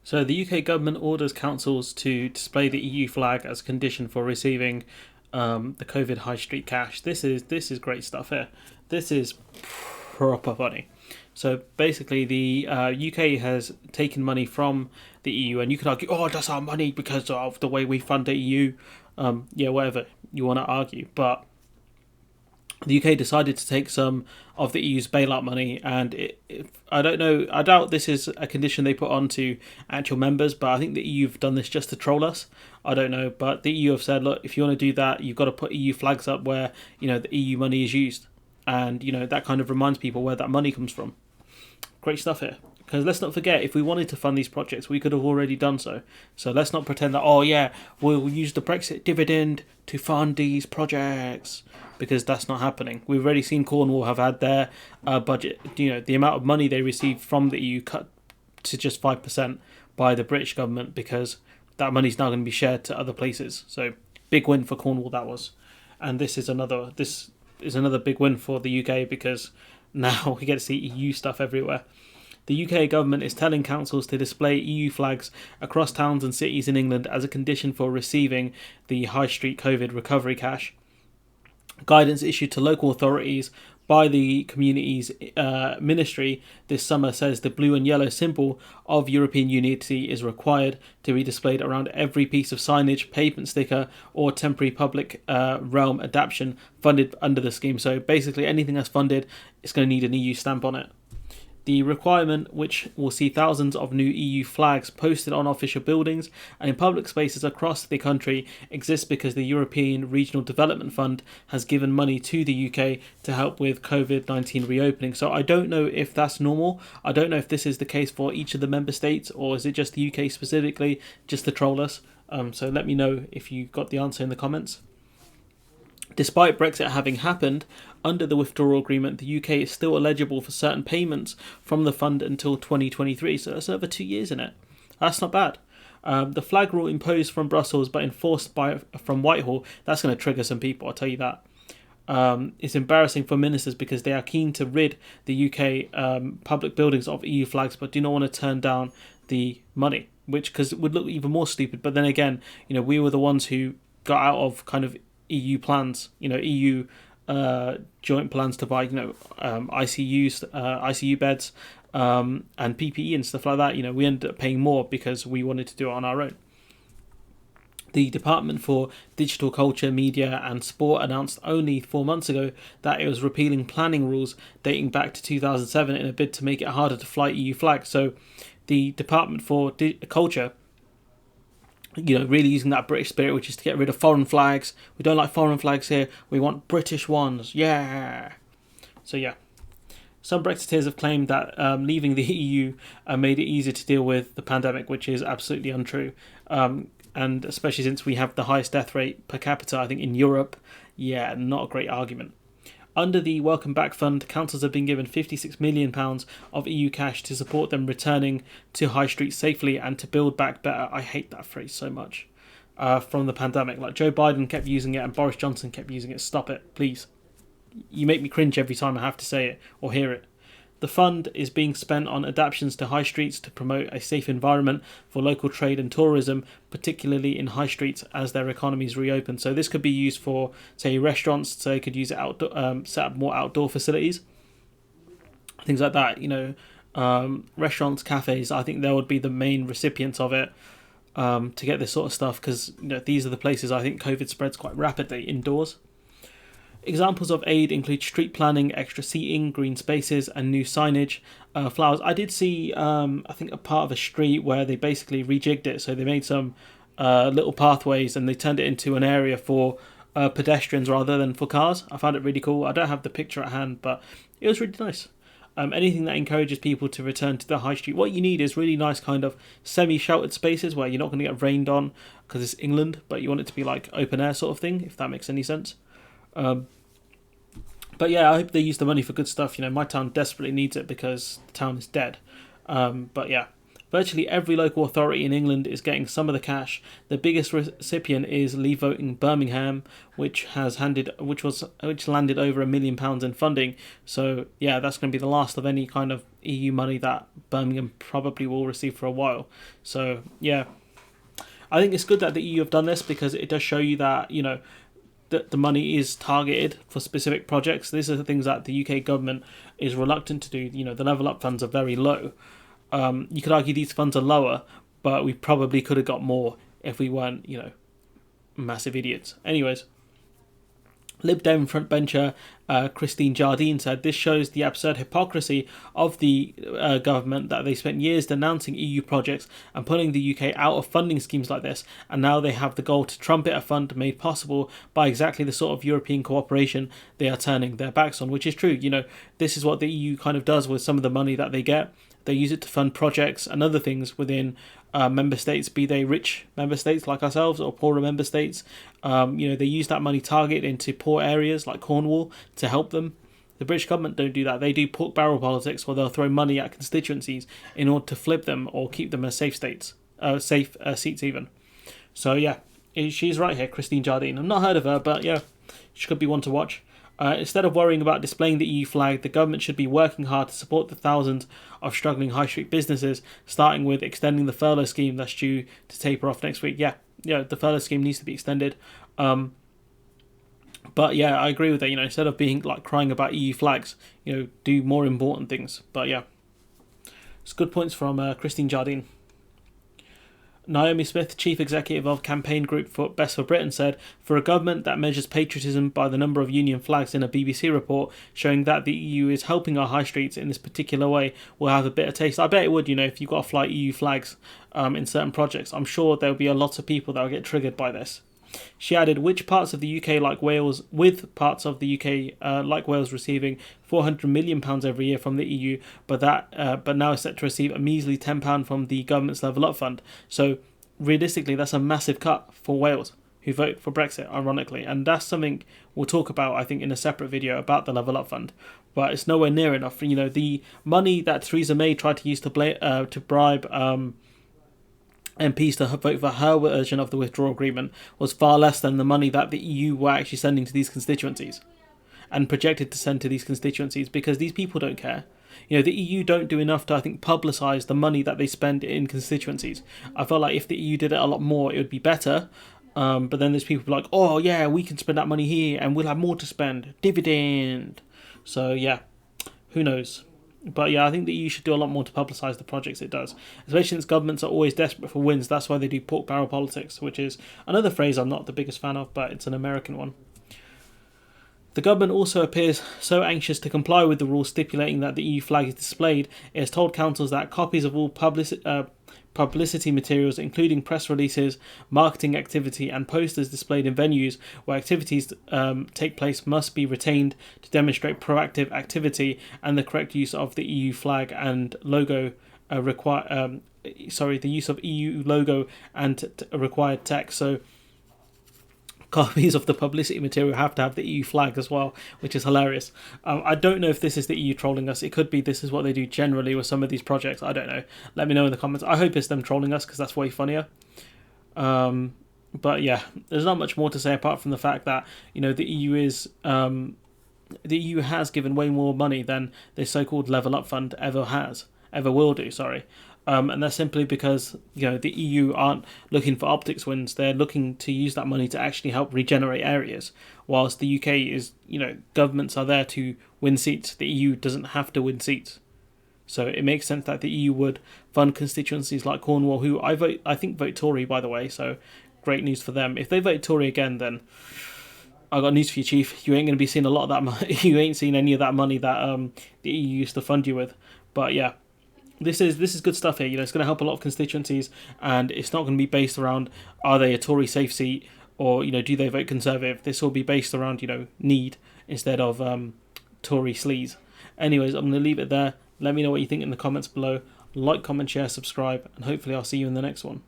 So the UK government orders councils to display the EU flag as a condition for receiving the COVID high street cash. This is great stuff here. This is proper funny. So basically, the UK has taken money from the EU, and you could argue, oh, that's our money because of the way we fund the EU. Yeah, whatever you want to argue, but the UK decided to take some of the EU's bailout money, and I don't know. I doubt this is a condition they put on to actual members, but I think the EU have done this just to troll us. I don't know, but the EU have said, look, if you want to do that, you've got to put EU flags up where the EU money is used, and that kind of reminds people where that money comes from. Great stuff here. Because let's not forget, if we wanted to fund these projects, we could have already done so. So let's not pretend that, oh yeah, we'll use the Brexit dividend to fund these projects, because that's not happening. We've already seen Cornwall have had their budget, the amount of money they received from the EU cut to just 5% by the British government, because that money's now going to be shared to other places. So big win for Cornwall, that was. And this is another big win for the UK, because now we get to see EU stuff everywhere. The UK government is telling councils to display EU flags across towns and cities in England as a condition for receiving the High Street COVID recovery cash. Guidance issued to local authorities by the Communities Ministry this summer says the blue and yellow symbol of European unity is required to be displayed around every piece of signage, pavement sticker, or temporary public realm adaptation funded under the scheme. So basically anything that's funded is going to need an EU stamp on it. The requirement, which will see thousands of new EU flags posted on official buildings and in public spaces across the country, exists because the European Regional Development Fund has given money to the UK to help with COVID-19 reopening. So I don't know if that's normal. I don't know if this is the case for each of the member states, or is it just the UK specifically, just to troll us. So let me know if you got the answer in the comments. Despite Brexit having happened, under the withdrawal agreement, the UK is still eligible for certain payments from the fund until 2023, so that's another 2 years in it. That's not bad. The flag rule imposed from Brussels but enforced from Whitehall, that's going to trigger some people, I'll tell you that. It's embarrassing for ministers because they are keen to rid the UK public buildings of EU flags but do not want to turn down the money, which because it would look even more stupid. But then again, we were the ones who got out of kind of EU plans, EU joint plans to buy, ICU beds and PPE and stuff like that. We ended up paying more because we wanted to do it on our own. The Department for Digital Culture, Media and Sport announced only 4 months ago that it was repealing planning rules dating back to 2007 in a bid to make it harder to fly EU flags. So the Department for Culture, really using that British spirit, which is to get rid of foreign flags. We don't like foreign flags here. We want British ones. Yeah. So yeah. Some Brexiteers have claimed that leaving the EU made it easier to deal with the pandemic, which is absolutely untrue. And especially since we have the highest death rate per capita, I think, in Europe. Yeah, not a great argument. Under the Welcome Back Fund, councils have been given £56 million of EU cash to support them returning to High Street safely and to build back better. I hate that phrase so much. From the pandemic. Like Joe Biden kept using it and Boris Johnson kept using it. Stop it, please. You make me cringe every time I have to say it or hear it. The fund is being spent on adaptations to high streets to promote a safe environment for local trade and tourism, particularly in high streets as their economies reopen. So this could be used for, say, restaurants, so they could use it set up more outdoor facilities, things like that. Restaurants, cafes. I think they would be the main recipients of it to get this sort of stuff, because these are the places I think COVID spreads quite rapidly indoors. Examples of aid include street planning, extra seating, green spaces, and new signage, flowers. I did see, I think, a part of a street where they basically rejigged it. So they made some little pathways and they turned it into an area for pedestrians rather than for cars. I found it really cool. I don't have the picture at hand, but it was really nice. Anything that encourages people to return to the high street. What you need is really nice kind of semi-sheltered spaces where you're not going to get rained on because it's England, but you want it to be like open air sort of thing, if that makes any sense. But yeah, I hope they use the money for good stuff. My town desperately needs it because the town is dead. But yeah, Virtually every local authority in England is getting some of the cash. The biggest recipient is Leave Voting Birmingham, which landed over £1 million in funding. So yeah, that's going to be the last of any kind of EU money that Birmingham probably will receive for a while. So yeah, I think it's good that the EU have done this, because it does show you that, you know, that the money is targeted for specific projects. These are the things that the UK government is reluctant to do. You know, the level up funds are very low. You could argue these funds are lower, but we probably could have got more if we weren't, you know, massive idiots. Anyways, Lib Dem frontbencher Christine Jardine said this shows the absurd hypocrisy of the government, that they spent years denouncing EU projects and pulling the UK out of funding schemes like this, and now they have the goal to trumpet a fund made possible by exactly the sort of European cooperation they are turning their backs on, which is true. You know, this is what the EU kind of does with some of the money that they get. They use it to fund projects and other things within member states, be they rich member states like ourselves or poorer member states. You know, they use that money targeted into poor areas like Cornwall to help them. The British government don't do that. They do pork barrel politics, where they'll throw money at constituencies in order to flip them or keep them as safe seats even. So yeah, she's right here, Christine Jardine. I've not heard of her, but yeah, she could be one to watch. Instead of worrying about displaying the EU flag, the government should be working hard to support the thousands of struggling high street businesses, starting with extending the furlough scheme that's due to taper off next week. Yeah, the furlough scheme needs to be extended. But yeah, I agree with that. You know, instead of being like crying about EU flags, you know, do more important things. But yeah, it's good points from Christine Jardine. Naomi Smith, chief executive of campaign group for Best for Britain, said, for a government that measures patriotism by the number of union flags in a BBC report showing that the EU is helping our high streets in this particular way will have a bitter taste. I bet it would, you know, if you've got to fly EU flags in certain projects. I'm sure there'll be a lot of people that will get triggered by this. She added, which parts of the UK like Wales, with parts of the UK like Wales receiving £400 million every year from the EU, but now is set to receive a measly £10 from the government's Level Up Fund. So realistically, that's a massive cut for Wales, who vote for Brexit, ironically. And that's something we'll talk about, I think, in a separate video about the Level Up Fund. But it's nowhere near enough. You know, the money that Theresa May tried to use to bribe MPs to vote for her version of the withdrawal agreement was far less than the money that the EU were actually sending to these constituencies and projected to send to these constituencies, because these people don't care. You know, the EU don't do enough to, I think, publicise the money that they spend in constituencies. I felt like if the EU did it a lot more, it would be better. But then there's people like, oh yeah, we can spend that money here and we'll have more to spend. Dividend. So yeah, who knows? But yeah, I think the EU should do a lot more to publicise the projects it does, especially since governments are always desperate for wins. That's why they do pork barrel politics, which is another phrase I'm not the biggest fan of, but it's an American one. The government also appears so anxious to comply with the rules stipulating that the EU flag is displayed, it has told councils that copies of all publicity materials, including press releases, marketing activity and posters displayed in venues where activities take place, must be retained to demonstrate proactive activity and the correct use of the EU flag and logo the use of EU logo and required text. So copies of the publicity material have to have the EU flag as well, which is hilarious. I don't know if this is the EU trolling us. It could be this is what they do generally with some of these projects. I don't know. Let me know in the comments. I hope it's them trolling us, because that's way funnier. But yeah, there's not much more to say apart from the fact that, you know, the EU has given way more money than the so-called Level Up Fund ever will do. And that's simply because, you know, the EU aren't looking for optics wins. They're looking to use that money to actually help regenerate areas. Whilst the UK is, you know, governments are there to win seats. The EU doesn't have to win seats. So it makes sense that the EU would fund constituencies like Cornwall, who I think vote Tory, by the way. So great news for them. If they vote Tory again, then I got news for you, Chief. You ain't going to be seeing a lot of that money. You ain't seen any of that money that the EU used to fund you with. But yeah. This is good stuff here. You know, it's going to help a lot of constituencies, and it's not going to be based around, are they a Tory safe seat, or, you know, do they vote Conservative. This will be based around, you know, need instead of Tory sleaze. Anyways, I'm going to leave it there. Let me know what you think in the comments below. Like, comment, share, subscribe, and hopefully I'll see you in the next one.